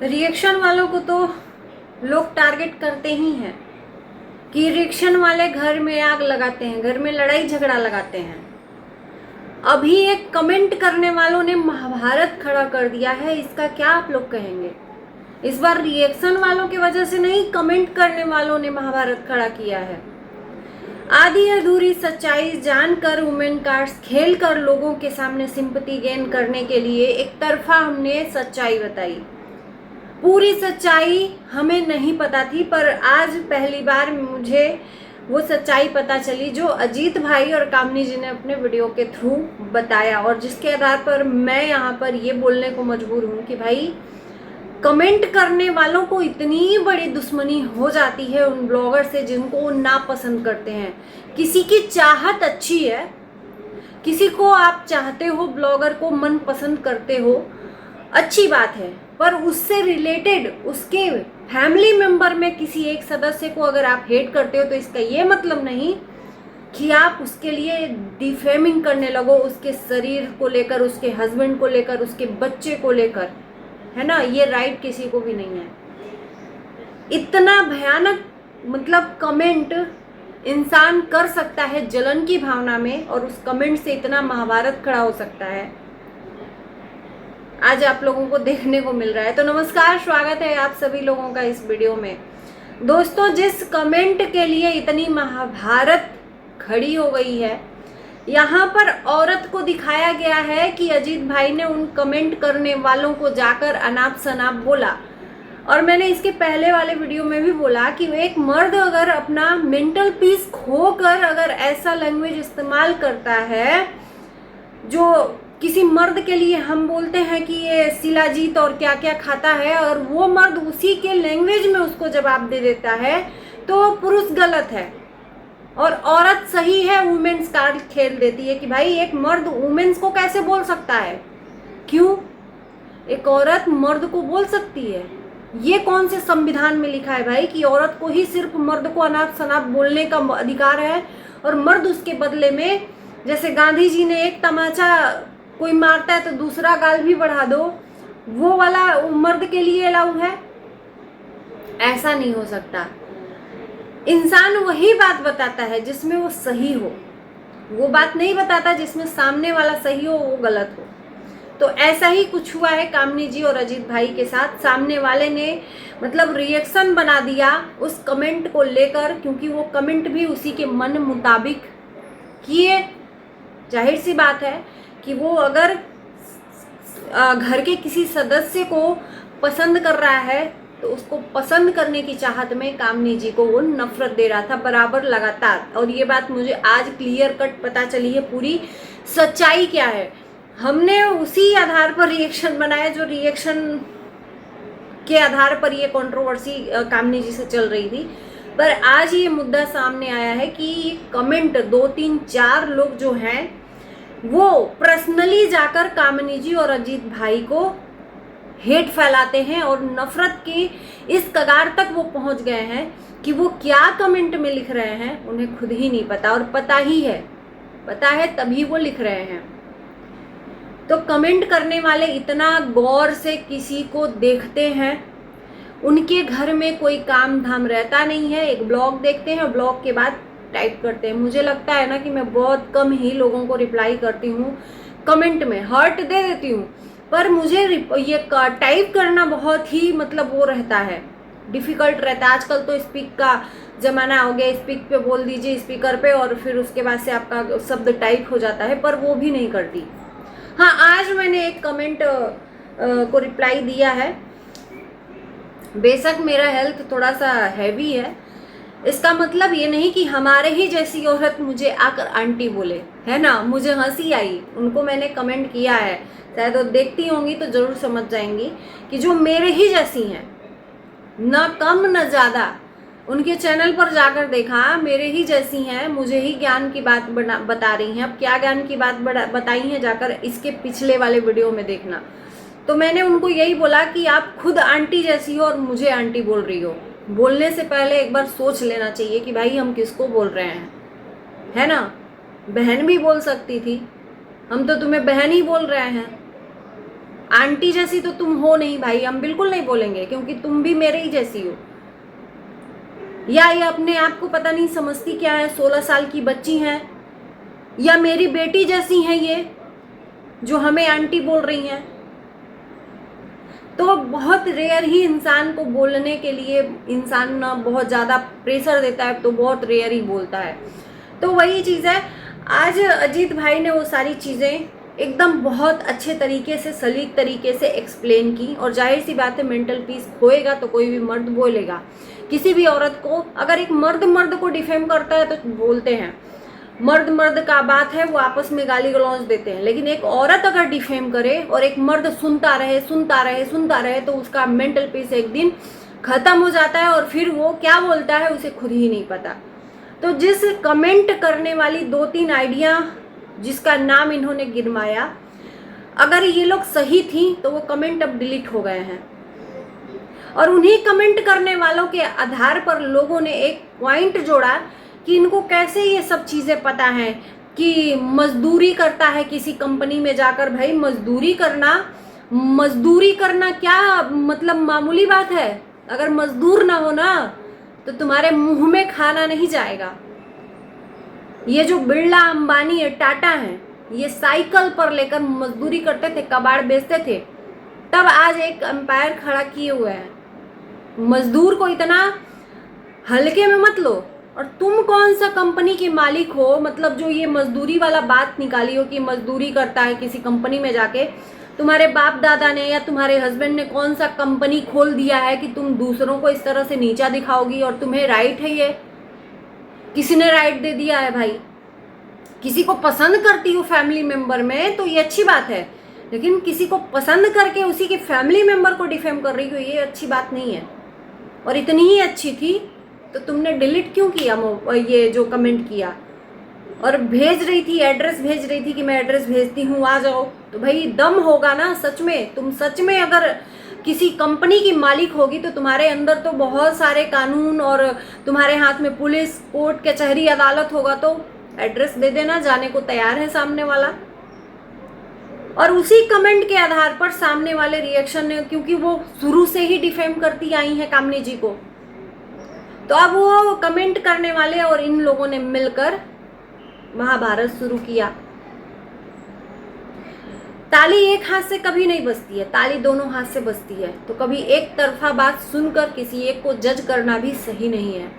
Reaction वालों को तो लोग टारगेट करते ही हैं कि रिएक्शन वाले घर में आग लगाते हैं, घर में लड़ाई झगड़ा लगाते हैं। अभी एक कमेंट करने वालों ने महाभारत खड़ा कर दिया है, इसका क्या आप लोग कहेंगे? इस बार रिएक्शन वालों की वजह से नहीं, कमेंट करने वालों ने महाभारत खड़ा किया है। आधी अधूरी सच्चाई जानकर, वुमेन कार्ड्स खेल कर लोगों के सामने सिंपैथी गेन करने के लिए एक तरफा हमने सच्चाई बताई। पूरी सच्चाई हमें नहीं पता थी, पर आज पहली बार मुझे वो सच्चाई पता चली जो अजीत भाई और कामनी जी ने अपने वीडियो के थ्रू बताया, और जिसके आधार पर मैं यहाँ पर ये बोलने को मजबूर हूँ कि भाई कमेंट करने वालों को इतनी बड़ी दुश्मनी हो जाती है उन ब्लॉगर से जिनको वो नापसंद करते हैं। किसी की चाहत अच्छी है, किसी को आप चाहते हो, ब्लॉगर को मन पसंद करते हो, अच्छी बात है, पर उससे रिलेटेड उसके फैमिली मेंबर में किसी एक सदस्य को अगर आप हेट करते हो तो इसका ये मतलब नहीं कि आप उसके लिए डिफेमिंग करने लगो, उसके शरीर को लेकर, उसके हस्बैंड को लेकर, उसके बच्चे को लेकर, है ना। ये राइट किसी को भी नहीं है। इतना भयानक मतलब कमेंट इंसान कर सकता है जलन की भावना में, और उस कमेंट से इतना महाभारत खड़ा हो सकता है, आज आप लोगों को देखने को मिल रहा है। तो नमस्कार, स्वागत है आप सभी लोगों का इस वीडियो में। दोस्तों, जिस कमेंट के लिए इतनी महाभारत खड़ी हो गई है, यहाँ पर औरत को दिखाया गया है कि अजीत भाई ने उन कमेंट करने वालों को जाकर अनाप शनाप बोला। और मैंने इसके पहले वाले वीडियो में भी बोला कि एक मर्द अगर अपना मेंटल पीस खोकर अगर ऐसा लैंग्वेज इस्तेमाल करता है, जो किसी मर्द के लिए हम बोलते हैं कि ये शिलाजीत और क्या क्या खाता है, और वो मर्द उसी के लैंग्वेज में उसको जवाब दे देता है, तो पुरुष गलत है और औरत सही है। वुमेन्स कार्ड खेल देती है कि भाई एक मर्द वुमेन्स को कैसे बोल सकता है, क्यों एक औरत मर्द को बोल सकती है? ये कौन से संविधान में लिखा है भाई कि औरत को ही सिर्फ मर्द को अनाप शनाप बोलने का अधिकार है, और मर्द उसके बदले में, जैसे गांधी जी ने एक तमाचा कोई मारता है तो दूसरा गाल भी बढ़ा दो, वो वाला मर्द के लिए अलाउ है? ऐसा नहीं हो सकता। इंसान वही बात बताता है जिसमें वो सही हो, वो बात नहीं बताता जिसमें सामने वाला सही हो, वो गलत हो। तो ऐसा ही कुछ हुआ है कामनी जी और अजीत भाई के साथ। सामने वाले ने मतलब रिएक्शन बना दिया उस कमेंट को लेकर, क्योंकि वो कमेंट भी उसी के मन मुताबिक किए। जाहिर सी बात है कि वो अगर घर के किसी सदस्य को पसंद कर रहा है तो उसको पसंद करने की चाहत में कामनी जी को वो नफरत दे रहा था बराबर, लगातार। और ये बात मुझे आज क्लियर कट पता चली है, पूरी सच्चाई क्या है। हमने उसी आधार पर रिएक्शन बनाया जो रिएक्शन के आधार पर ये कंट्रोवर्सी कामनी जी से चल रही थी, पर आज ये मुद्दा सामने आया है कि कमेंट 2 3 4 लोग जो हैं वो पर्सनली जाकर कामनी जी और अजीत भाई को हेट फैलाते हैं, और नफरत की इस कगार तक वो पहुंच गए हैं कि वो क्या कमेंट में लिख रहे हैं उन्हें खुद ही नहीं पता, और पता है तभी वो लिख रहे हैं। तो कमेंट करने वाले इतना गौर से किसी को देखते हैं, उनके घर में कोई काम धाम रहता नहीं है, एक ब्लॉग देखते हैं, ब्लॉग के बाद टाइप करते हैं। मुझे लगता है ना कि मैं बहुत कम ही लोगों को रिप्लाई करती हूँ, कमेंट में हार्ट दे देती हूँ, पर मुझे ये टाइप करना बहुत ही मतलब वो रहता है, डिफ़िकल्ट रहता है। आजकल तो स्पीक का ज़माना हो गया, स्पीक पे बोल दीजिए स्पीकर पे, और फिर उसके बाद से आपका शब्द टाइप हो जाता है, पर वो भी नहीं करती। हाँ, आज मैंने एक कमेंट को रिप्लाई दिया है। बेशक मेरा हेल्थ थोड़ा सा हैवी है, इसका मतलब ये नहीं कि हमारे ही जैसी औरत मुझे आकर आंटी बोले, है ना। मुझे हंसी आई, उनको मैंने कमेंट किया है, शायद वो देखती होंगी तो ज़रूर समझ जाएंगी कि जो मेरे ही जैसी हैं, ना कम न ज़्यादा, उनके चैनल पर जाकर देखा, मेरे ही जैसी हैं, मुझे ही ज्ञान की बात बता रही हैं। अब क्या ज्ञान की बात बताई हैं, जाकर इसके पिछले वाले वीडियो में देखना। तो मैंने उनको यही बोला कि आप खुद आंटी जैसी हो और मुझे आंटी बोल रही हो। बोलने से पहले एक बार सोच लेना चाहिए कि भाई हम किसको बोल रहे हैं, है ना। बहन भी बोल सकती थी, हम तो तुम्हें बहन ही बोल रहे हैं। आंटी जैसी तो तुम हो नहीं भाई, हम बिल्कुल नहीं बोलेंगे, क्योंकि तुम भी मेरे ही जैसी हो। या ये अपने आप को पता नहीं समझती क्या है, 16 साल की बच्ची हैं, या मेरी बेटी जैसी हैं ये जो हमें आंटी बोल रही हैं। तो बहुत रेयर ही इंसान को बोलने के लिए इंसान ना बहुत ज़्यादा प्रेशर देता है, तो बहुत रेयर ही बोलता है। तो वही चीज़ है, आज अजीत भाई ने वो सारी चीज़ें एकदम बहुत अच्छे तरीके से, सलीक तरीके से एक्सप्लेन की। और जाहिर सी बात है, मेंटल पीस खोएगा तो कोई भी मर्द बोलेगा। किसी भी औरत को, अगर एक मर्द मर्द को डिफेम करता है तो बोलते हैं, मर्द मर्द का बात है, वो आपस में गाली गलौज देते हैं। लेकिन एक औरत अगर डिफेम करे और एक मर्द सुनता रहे सुनता रहे सुनता रहे, तो उसका मेंटल पीस एक दिन खत्म हो जाता है, और फिर वो क्या बोलता है उसे खुद ही नहीं पता। तो जिस कमेंट करने वाली 2-3 आइडिया जिसका नाम इन्होंने गिरमाया, अगर ये लोग सही थी तो वो कमेंट अब डिलीट हो गए हैं। और उन्हीं कमेंट करने वालों के आधार पर लोगों ने एक पॉइंट जोड़ा कि इनको कैसे ये सब चीज़ें पता है कि मजदूरी करता है किसी कंपनी में जाकर। भाई मजदूरी करना क्या मतलब मामूली बात है? अगर मजदूर ना हो ना तो तुम्हारे मुंह में खाना नहीं जाएगा। ये जो बिरला, अंबानी है, टाटा है, ये साइकिल पर लेकर मजदूरी करते थे, कबाड़ बेचते थे, तब आज एक एम्पायर खड़ा किए हुए हैं। मजदूर को इतना हल्के में मत लो। और तुम कौन सा कंपनी के मालिक हो, मतलब जो ये मजदूरी वाला बात निकाली हो कि मजदूरी करता है किसी कंपनी में जाके? तुम्हारे बाप दादा ने या तुम्हारे हस्बैंड ने कौन सा कंपनी खोल दिया है कि तुम दूसरों को इस तरह से नीचा दिखाओगी? और तुम्हें राइट है, ये किसी ने राइट दे दिया है भाई? किसी को पसंद करती हो फैमिली मेंबर में तो ये अच्छी बात है, लेकिन किसी को पसंद करके उसी के फैमिली मेंबर को डिफेम कर रही हो, ये अच्छी बात नहीं है। और इतनी ही अच्छी थी तो तुमने डिलीट क्यों किया ये जो कमेंट किया? और भेज रही थी, एड्रेस भेज रही थी कि मैं एड्रेस भेजती हूँ, आ जाओ। तो भाई दम होगा ना सच में। तुम सच में अगर किसी कंपनी की मालिक होगी तो तुम्हारे अंदर तो बहुत सारे कानून, और तुम्हारे हाथ में पुलिस, कोर्ट, कचहरी, अदालत होगा। तो एड्रेस दे देना, जाने को तैयार है सामने वाला। और उसी कमेंट के आधार पर सामने वाले रिएक्शन ने, क्योंकि वो शुरू से ही डिफेम करती आई हैं कामनी जी को, तो अब वो कमेंट करने वाले और इन लोगों ने मिलकर महाभारत शुरू किया। ताली एक हाथ से कभी नहीं बजती है, ताली दोनों हाथ से बजती है। तो कभी एक तरफा बात सुनकर किसी एक को जज करना भी सही नहीं है।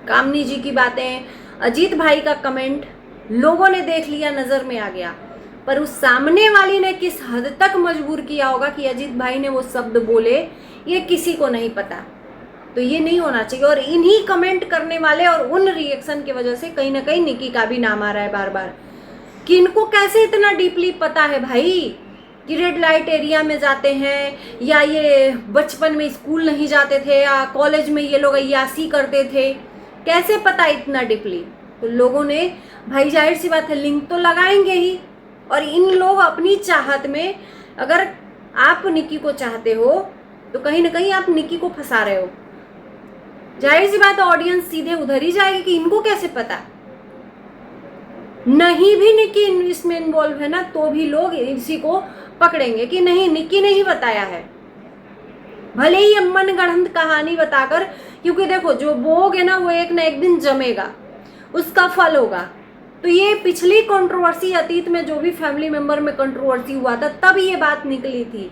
कामनी जी की बातें, अजीत भाई का कमेंट लोगों ने देख लिया, नजर में आ गया, पर उस सामने वाली ने किस हद तक मजबूर किया होगा कि अजीत भाई ने वो शब्द बोले, ये किसी को नहीं पता। तो ये नहीं होना चाहिए। और इन्हीं कमेंट करने वाले और उन रिएक्शन की वजह से कहीं ना कहीं निकी का भी नाम आ रहा है बार बार, कि इनको कैसे इतना डीपली पता है भाई कि रेड लाइट एरिया में जाते हैं, या ये बचपन में स्कूल नहीं जाते थे, या कॉलेज में ये लोग अय्यासी करते थे, कैसे पता इतना डीपली? तो लोगों ने, भाई जाहिर सी बात है, लिंक तो लगाएंगे ही। और इन लोग अपनी चाहत में, अगर आप निकी को चाहते हो तो कहीं ना कहीं आप निकी को फंसा रहे हो। जाहिर सी बात है, ऑडियंस सीधे उधर ही जाएगी कि इनको कैसे पता। नहीं भी निकी इसमें इन्वॉल्व है ना, तो भी लोग इसी को पकड़ेंगे कि नहीं, निकी ने ही बताया है, भले ही मन गढ़ंत कहानी बताकर। क्योंकि देखो, जो बोग है ना वो एक ना एक दिन जमेगा, उसका फल होगा। तो ये पिछली कंट्रोवर्सी, अतीत में जो भी फैमिली मेंबर में कंट्रोवर्सी हुआ था, तब ये बात निकली थी।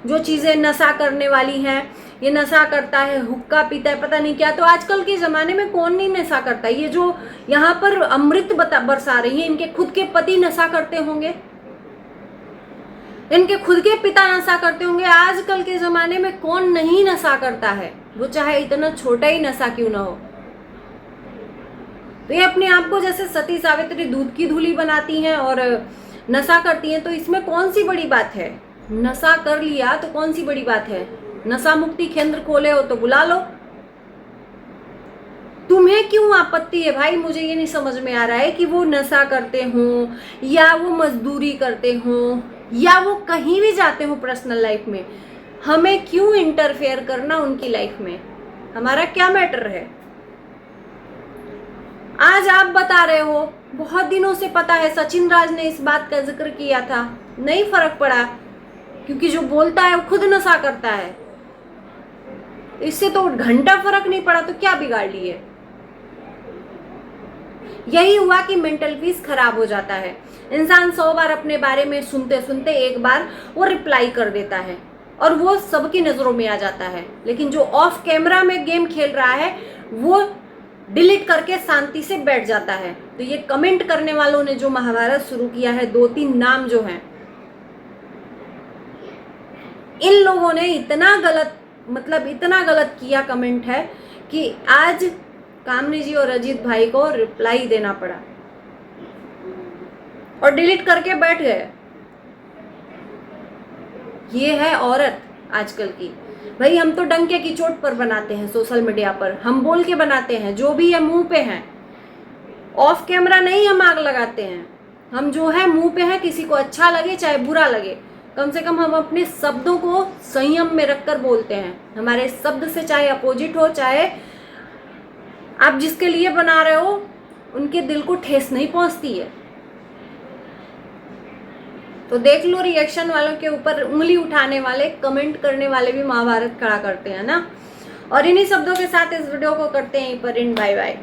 जो चीजें नशा करने वाली हैं, ये नशा करता है, हुक्का पीता है, पता नहीं क्या। तो आजकल के जमाने में कौन नहीं नशा करता? ये जो यहाँ पर अमृत बरसा रही है, इनके खुद के पति नशा करते होंगे, इनके खुद के पिता नशा करते होंगे। आजकल के जमाने में कौन नहीं नशा करता है, वो चाहे इतना छोटा ही नशा क्यों ना हो। तो ये अपने आप को जैसे सती सावित्री दूध की धूली बनाती हैं और नशा करती हैं, तो इसमें कौन सी बड़ी बात है? नशा कर लिया तो कौन सी बड़ी बात है? नशा मुक्ति केंद्र खोले हो तो बुला लो। तुम्हें क्यों आपत्ति है भाई? मुझे ये नहीं समझ में आ रहा है कि वो नशा करते हों, या वो मजदूरी करते हों, या वो कहीं भी जाते हो पर्सनल लाइफ में। हमें क्यों इंटरफेयर करना उनकी लाइफ में? हमारा क्या मैटर है? आज आप बता रहे हो, बहुत दिनों से पता है, सचिन राज ने इस बात का जिक्र किया था, नहीं फर्क पड़ा क्योंकि जो बोलता है वो खुद नशा करता है। इससे तो घंटा फर्क नहीं पड़ा तो क्या बिगाड़ लिए। यही हुआ कि मेंटल पीस खराब हो जाता है। इंसान 100 बार अपने बारे में सुनते सुनते एक बार वो रिप्लाई कर देता है और वो सबकी नजरों में आ जाता है। लेकिन जो ऑफ कैमरा में गेम खेल रहा है वो डिलीट करके शांति से बैठ जाता है। तो ये कमेंट करने वालों ने जो महाभारत शुरू किया है, 2-3 नाम जो हैं, इन लोगों ने इतना गलत किया कमेंट है कि आज कामनी जी और अजीत भाई को रिप्लाई देना पड़ा और डिलीट करके बैठ गए। ये है औरत आजकल की। भाई हम तो डंके की चोट पर बनाते हैं, सोशल मीडिया पर हम बोल के बनाते हैं, जो भी है मुंह पे है। ऑफ कैमरा नहीं हम आग लगाते हैं, हम जो है मुंह पे है। किसी को अच्छा लगे चाहे बुरा लगे, कम से कम हम अपने शब्दों को संयम में रखकर बोलते हैं। हमारे शब्द से चाहे अपोजिट हो, चाहे आप जिसके लिए बना रहे हो उनके दिल को ठेस नहीं पहुंचती है। तो देख लो, रिएक्शन वालों के ऊपर उंगली उठाने वाले, कमेंट करने वाले भी महाभारत खड़ा करते हैं ना। और इन्हीं शब्दों के साथ इस वीडियो को करते हैं यहीं पर एंड। Bye bye.